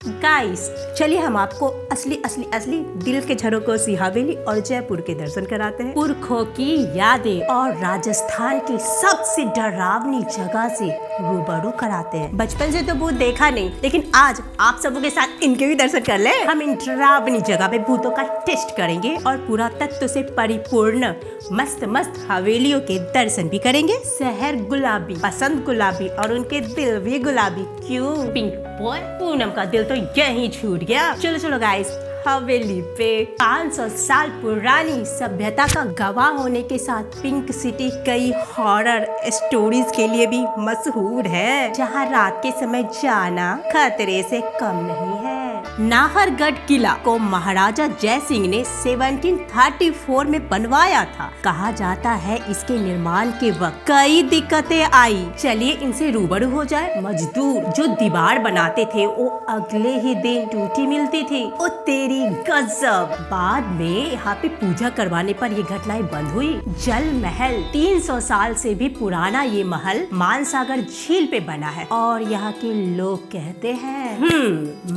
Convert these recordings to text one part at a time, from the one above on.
Guys, चलिए हम आपको असली दिल के झरोकों हवेली और जयपुर के दर्शन कराते हैं। पुरखों की यादें और राजस्थान की सबसे डरावनी जगह से रूबरू कराते हैं। बचपन से तो भूत देखा नहीं, लेकिन आज आप सबों के साथ इनके भी दर्शन कर ले। हम इन डरावनी जगह पे भूतों का टेस्ट करेंगे और पुरातत्व से परिपूर्ण मस्त हवेलियों के दर्शन भी करेंगे। शहर गुलाबी, पसंद गुलाबी और उनके दिल भी गुलाबी। क्यों पिंक बॉय? पूनम का दिल तो यहीं छूट गया। चलो गाइस, हवेली पे 500 साल पुरानी सभ्यता का गवाह होने के साथ पिंक सिटी कई हॉरर स्टोरीज के लिए भी मशहूर है, जहां रात के समय जाना खतरे से कम नहीं है। नाहरगढ़ किला को महाराजा जय सिंह ने 1734 में बनवाया था। कहा जाता है इसके निर्माण के वक्त कई दिक्कतें आई। चलिए इनसे रूबरू हो जाए। मजदूर जो दीवार बनाते थे वो अगले ही दिन टूटी मिलती थी। ओ तेरी गजब। बाद में यहाँ पे पूजा करवाने पर ये घटनाएं बंद हुई। जल महल 300 साल से भी पुराना ये महल मानसागर झील पे बना है और यहाँ के लोग कहते हैं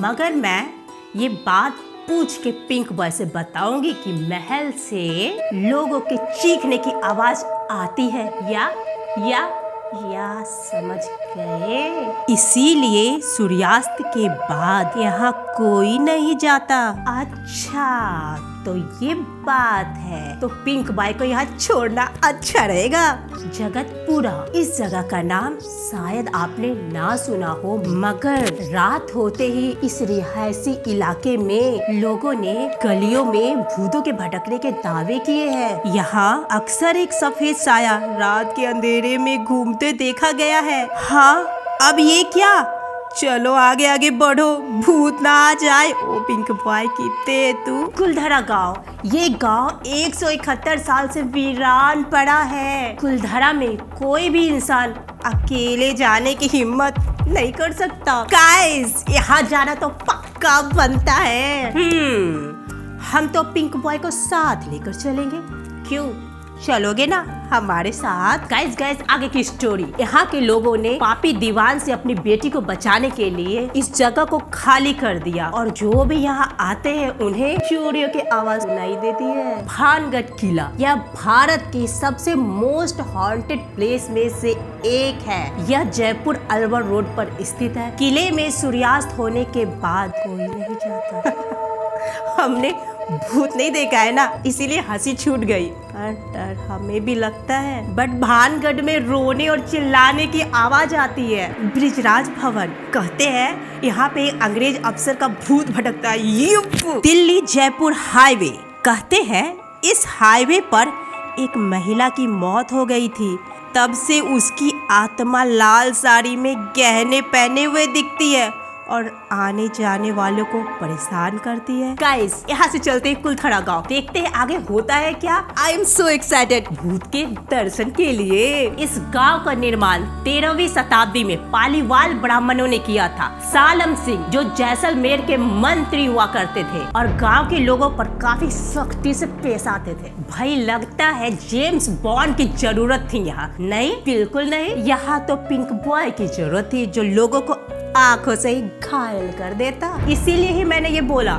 मगर मैं ये बात पूछ के पिंक बॉय से बताऊंगी कि महल से लोगों के चीखने की आवाज आती है या समझ गए। इसीलिए सूर्यास्त के बाद यहाँ कोई नहीं जाता। अच्छा तो ये बात है, तो पिंक बॉय को यहाँ छोड़ना अच्छा रहेगा। जगतपुरा, इस जगह का नाम शायद आपने ना सुना हो, मगर रात होते ही इस रिहायशी इलाके में लोगों ने गलियों में भूतों के भटकने के दावे किए हैं। यहाँ अक्सर एक सफेद साया रात के अंधेरे में घूमते देखा गया है। हाँ, अब ये क्या? चलो आगे बढ़ो, भूत ना आ जाए। ओ पिंक बॉय कितने तू। कुलधरा गांव, ये गांव 171 साल से वीरान पड़ा है। कुलधरा में कोई भी इंसान अकेले जाने की हिम्मत नहीं कर सकता। गाइस, यहाँ जाना तो पक्का बनता है। हम तो पिंक बॉय को साथ लेकर चलेंगे। क्यों, चलोगे ना हमारे साथ? गाइस, आगे की स्टोरी। यहाँ के लोगों ने पापी दीवान से अपनी बेटी को बचाने के लिए इस जगह को खाली कर दिया और जो भी यहाँ आते हैं उन्हें चोरियों की आवाज सुनाई देती है। भानगढ़ किला, यह भारत की सबसे मोस्ट हॉन्टेड प्लेस में से एक है। यह जयपुर अलवर रोड पर स्थित है। किले में सूर्यास्त होने के बाद कोई नहीं जाता। हमने भूत नहीं देखा है ना, इसीलिए हंसी छूट गई। डर हमें भी लगता है, बट भानगढ़ में रोने और चिल्लाने की आवाज आती है। ब्रिजराज भवन, कहते हैं यहाँ पे अंग्रेज अफसर का भूत भटकता है। दिल्ली जयपुर हाईवे, कहते हैं इस हाईवे पर एक महिला की मौत हो गई थी, तब से उसकी आत्मा लाल साड़ी में गहने पहने हुए दिखती है और आने जाने वालों को परेशान करती है। गाइस, यहाँ से चलते हैं कुलधरा गांव, देखते हैं आगे होता है क्या। आई एम सो एक्साइटेड भूत के दर्शन के लिए। इस गांव का निर्माण 13वीं शताब्दी में पालीवाल ब्राह्मणों ने किया था। सालम सिंह जो जैसलमेर के मंत्री हुआ करते थे और गांव के लोगों पर काफी सख्ती से पेश आते थे। भाई लगता है जेम्स बॉन्ड की जरूरत थी यहाँ। नहीं, बिल्कुल नहीं, यहाँ तो पिंक बॉय की जरूरत थी जो लोगों को आंखों से ही घायल कर देता। इसीलिए ही मैंने ये बोला।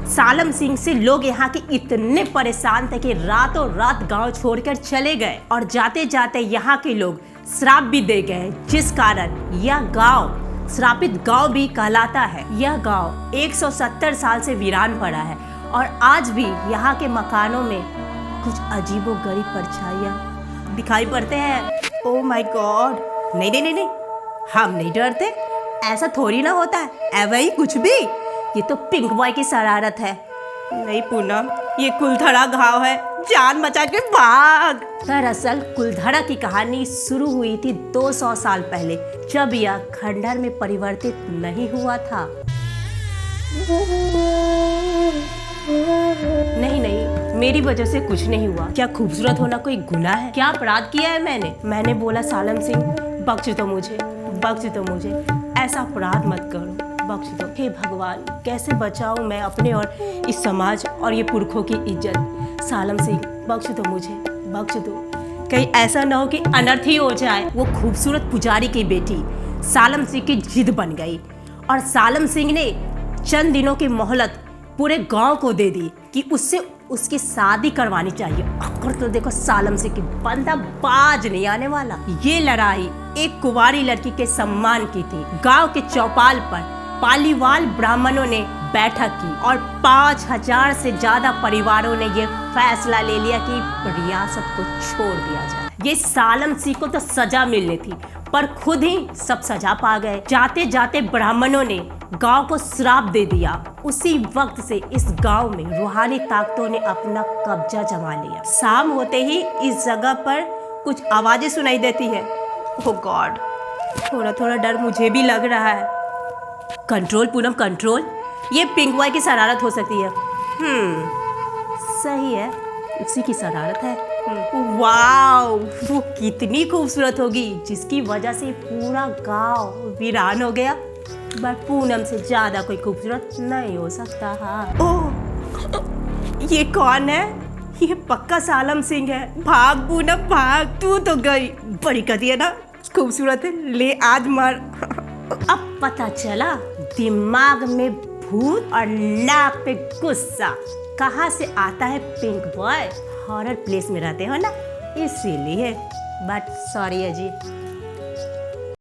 सालम सिंह से लोग यहाँ के इतने परेशान थे कि रातों रात गांव छोड़कर चले गए और जाते जाते यहाँ के लोग श्राप भी दे गए, जिस कारण यह गांव श्रापित गांव भी कहलाता है। यह गांव 170 साल से वीरान पड़ा है और आज भी यहाँ के मकानों में कुछ अजीबोगरीब परछाइयाँ दिखाई पड़ते हैं। ओह माय गॉड, नहीं, हम नहीं डरते, ऐसा थोड़ी ना होता है। वही कुछ भी, ये तो पिंक बॉय की शरारत है। नहीं पूनम, ये कुलधरा गांव है, जान बचा के भाग। दरअसल कुलधरा की कहानी शुरू हुई थी 200 साल पहले, जब यह खंडहर में परिवर्तित नहीं हुआ था। नहीं, मेरी वजह से कुछ नहीं हुआ। क्या खूबसूरत होना कोई गुनाह है? क्या अपराध किया है मैंने बोला सालम सिंह बख्श दो मुझे, ऐसा अपराध मत करो, बख्श दो। हे भगवान, कैसे बचाऊं मैं अपने और इस समाज और ये पुरखों की इज्जत। सालम सिंह बख्श दो मुझे, बख्श दो। कहीं ऐसा ना हो कि अनर्थ ही हो जाए। वो खूबसूरत पुजारी की बेटी सालम सिंह की जिद बन गई और सालम सिंह ने चंद दिनों की मोहलत पूरे गांव को दे दी कि उससे उसकी शादी करवानी चाहिए। अक्कर तो देखो सालम से कि बंदा बाज नहीं आने वाला। ये लड़ाई एक कुंवारी लड़की के सम्मान की थी। गांव के चौपाल पर पालीवाल ब्राह्मणों ने बैठक की और 5000 से ज्यादा परिवारों ने ये फैसला ले लिया कि रियासत को छोड़ दिया जाए। ये सालम सिंह को तो सजा मिलनी थी, पर खुद ही सब सजा पा गए। जाते जाते ब्राह्मणों ने गांव को श्राप दे दिया। उसी वक्त से इस गांव में रूहानी ताकतों ने अपना कब्जा जमा लिया। शाम होते ही इस जगह पर कुछ आवाजें सुनाई देती है। ओह गॉड, थोड़ा थोड़ा डर मुझे भी लग रहा है। कंट्रोल पूनम कंट्रोल, ये पिंक बॉय की शरारत हो सकती है। सही है, उसी की शरारत है। वाओ, वो कितनी खूबसूरत होगी जिसकी वजह से पूरा गांव वीरान हो गया। बट पूनम से ज्यादा कोई खूबसूरत नहीं हो सकता। हाँ, ओह, ये कौन है? ये पक्का सालम सिंह है। भाग पूनम भाग, तू तो गई। बड़ी कदी है ना, खूबसूरत है, ले आज मार। अब पता चला दिमाग में भूत और नाक पे गुस्सा कहाँ से आता है। पिंक बॉय हॉरर प्लेस में रहते हो ना, इसीलिए। बट सॉरी अजी,